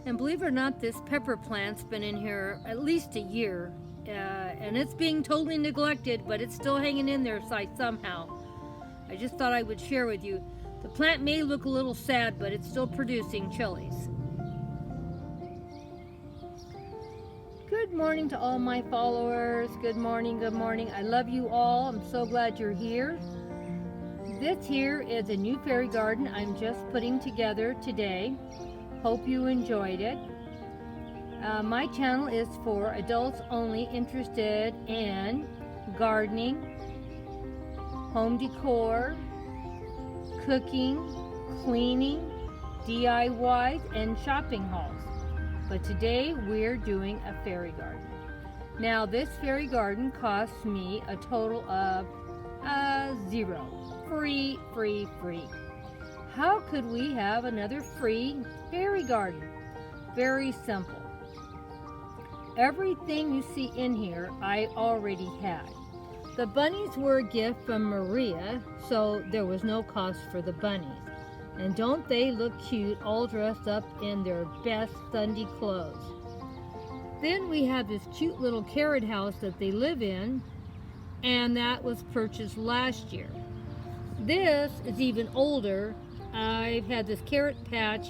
And believe it or not, this pepper plant's been in here at least a year. And it's being totally neglected, but it's still hanging in there somehow. I just thought I would share with you. The plant may look a little sad, but it's still producing chilies. Good morning to all my followers. Good morning, good morning. I love you all. I'm so glad you're here. This here is a new fairy garden I'm just putting together today. Hope you enjoyed it. My channel is for adults only interested in gardening, home decor, cooking, cleaning, DIYs, and shopping hauls. But today we're doing a fairy garden. Now this fairy garden costs me a total of zero. Free. How could we have another free fairy garden? Very simple. Everything you see in here, I already had. The bunnies were a gift from Maria, so there was no cost for the bunnies. And don't they look cute, all dressed up in their best Sunday clothes? Then we have this cute little carrot house that they live in, and that was purchased last year. This is even older. I've had this carrot patch.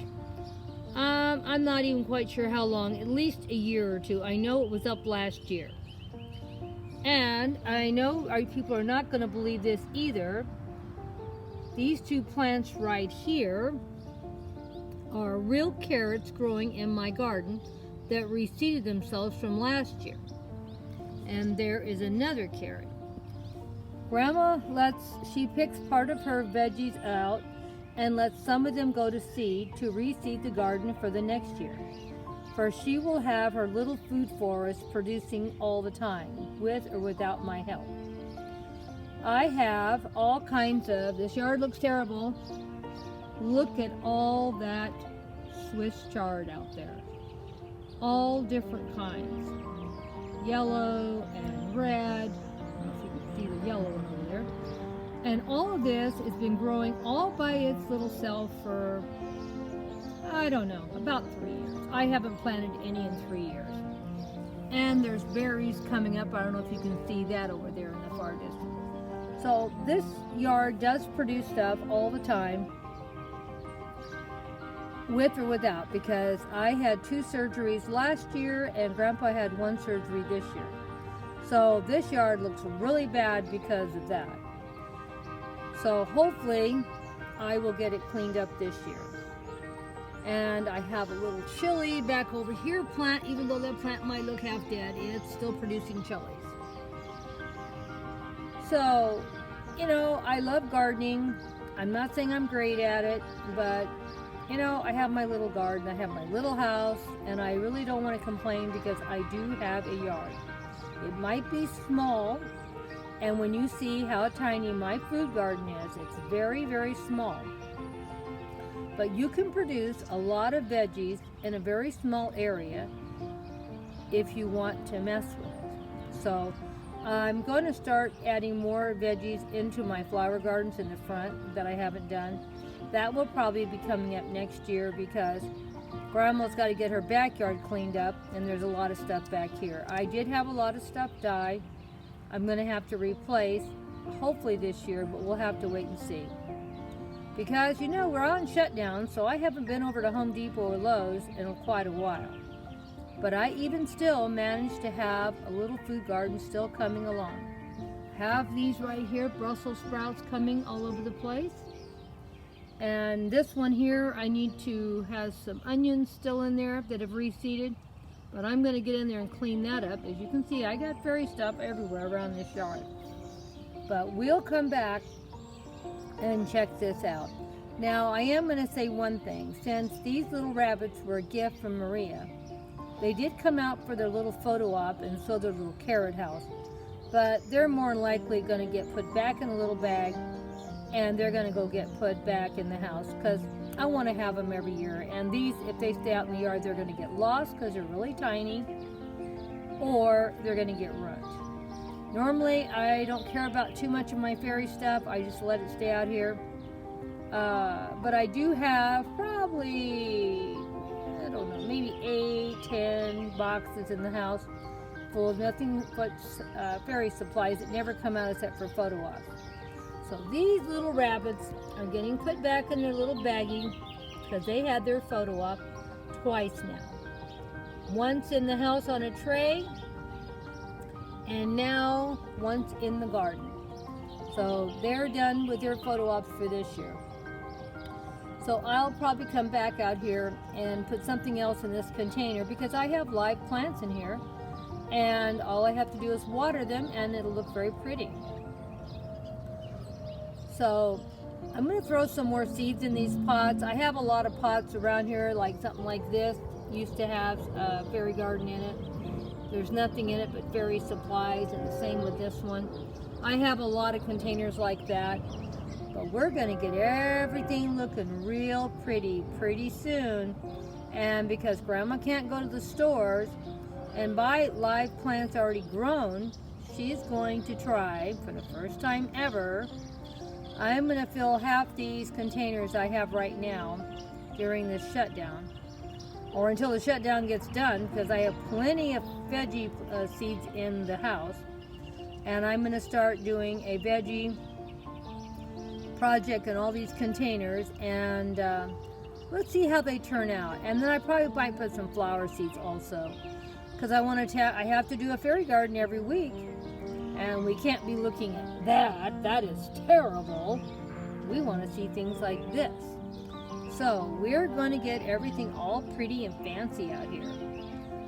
I'm not even quite sure how long, at least a year or two. I know it was up last year. And I know our people are not going to believe this either. These two plants right here are real carrots growing in my garden that reseeded themselves from last year. And there is another carrot. Grandma she picks part of her veggies out and lets some of them go to seed to reseed the garden for the next year. For she will have her little food forest producing all the time, with or without my help. I have all kinds of, this yard looks terrible. Look at all that Swiss chard out there. All different kinds. Yellow and red. I don't know if you can see the yellow one over there. And all of this has been growing all by its little self for, I don't know, about 3 years. I haven't planted any in 3 years. And there's berries coming up. I don't know if you can see that over there in the far distance. So this yard does produce stuff all the time, with or without, because I had 2 surgeries last year and Grandpa had 1 surgery this year. So this yard looks really bad because of that. So hopefully I will get it cleaned up this year. And I have a little chili back over here plant, even though that plant might look half dead, it's still producing chilies. So, you know, I love gardening. I'm not saying I'm great at it, but, you know, I have my little garden, I have my little house, and I really don't want to complain because I do have a yard. It might be small, and when you see how tiny my food garden is, it's very, very small. But you can produce a lot of veggies in a very small area if you want to mess with it. So I'm going to start adding more veggies into my flower gardens in the front that I haven't done. That will probably be coming up next year because Grandma's got to get her backyard cleaned up and there's a lot of stuff back here. I did have a lot of stuff die. I'm going to have to replace, hopefully this year, but we'll have to wait and see. Because, you know, we're on shutdown, so I haven't been over to Home Depot or Lowe's in quite a while. But I even still managed to have a little food garden still coming along. Have these right here, Brussels sprouts coming all over the place. And this one here, I need to have some onions still in there that have reseeded. But I'm going to get in there and clean that up. As you can see, I got fairy stuff everywhere around this yard. But we'll come back and check this out. Now, I am going to say one thing. Since these little rabbits were a gift from Maria, they did come out for their little photo op and so their little carrot house. But they're more than likely going to get put back in a little bag and they're going to go get put back in the house because I want to have them every year. And these, if they stay out in the yard, they're going to get lost because they're really tiny or they're going to get ruined. Normally, I don't care about too much of my fairy stuff. I just let it stay out here. But I do have probably, I don't know, maybe 10 boxes in the house full of nothing but fairy supplies that never come out except for photo ops. So these little rabbits are getting put back in their little baggie because they had their photo op twice now. Once in the house on a tray, and now once in the garden. So they're done with their photo ops for this year. So I'll probably come back out here and put something else in this container because I have live plants in here, and all I have to do is water them and it'll look very pretty. So I'm going to throw some more seeds in these pots. I have a lot of pots around here, like something like this used to have a fairy garden in it. There's nothing in it but fairy supplies, and the same with this one. I have a lot of containers like that, but we're going to get everything looking real pretty soon. And because Grandma can't go to the stores and buy live plants already grown, she's going to try, for the first time ever, I'm going to fill half these containers I have right now during this shutdown, or until the shutdown gets done, because I have plenty of veggie seeds in the house. And I'm going to start doing a veggie project in all these containers, and let's see how they turn out. And then I probably might put some flower seeds also, because I want to I have to do a fairy garden every week, and we can't be looking at that. That is terrible. We want to see things like this. So we're going to get everything all pretty and fancy out here.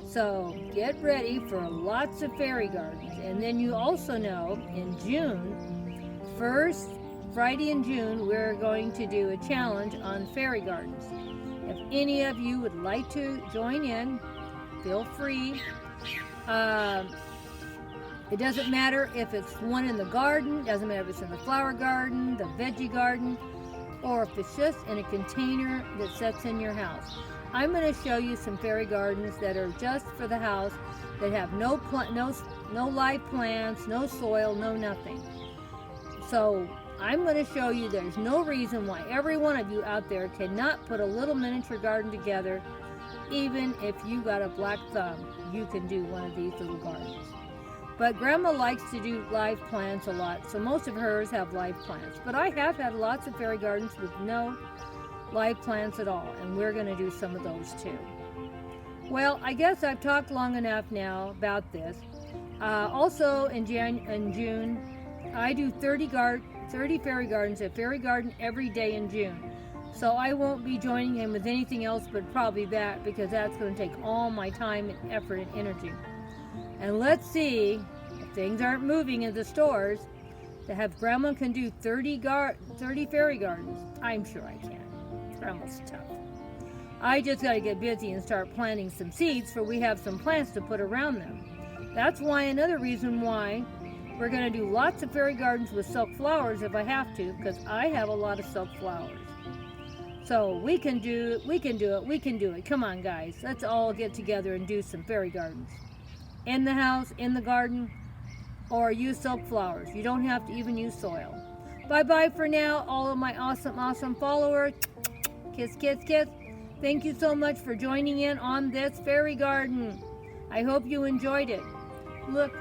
So get ready for lots of fairy gardens. And then you also know in June, first Friday in June, we're going to do a challenge on fairy gardens. If any of you would like to join in, feel free. It doesn't matter if it's one in the garden, doesn't matter if it's in the flower garden, the veggie garden, or if it's just in a container that sits in your house. I'm going to show you some fairy gardens that are just for the house, that have no live plants, no soil, no nothing. So I'm going to show you there's no reason why every one of you out there cannot put a little miniature garden together. Even if you got a black thumb, you can do one of these little gardens. But Grandma likes to do live plants a lot, so most of hers have live plants. But I have had lots of fairy gardens with no live plants at all, and we're going to do some of those too. Well, I guess I've talked long enough now about this. Also in June, I do 30 fairy gardens, a fairy garden every day in June. So I won't be joining him with anything else but probably that, because that's going to take all my time and effort and energy. And let's see if things aren't moving in the stores to have Grandma can do 30 fairy gardens. I'm sure I can. Grandma's tough. I just got to get busy and start planting some seeds, for we have some plants to put around them. That's why another reason why we're going to do lots of fairy gardens with silk flowers if I have to, because I have a lot of silk flowers. So we can do it. Come on, guys. Let's all get together and do some fairy gardens. In the house, in the garden, or use silk flowers. You don't have to even use soil. Bye-bye for now, all of my awesome followers. Kiss, kiss, kiss. Thank you so much for joining in on this fairy garden. I hope you enjoyed it. Look,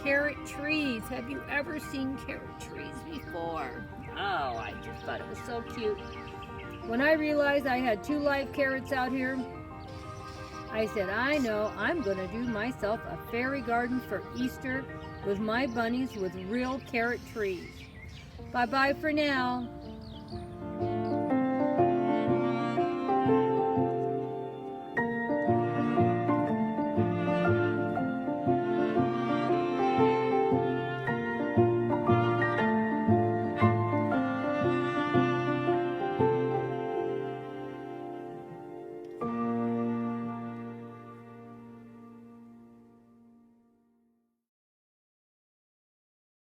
carrot trees. Have you ever seen carrot trees before? Oh, I just thought it was so cute. When I realized I had 2 live carrots out here, I said, I know, I'm going to do myself a fairy garden for Easter with my bunnies with real carrot trees. Bye-bye for now.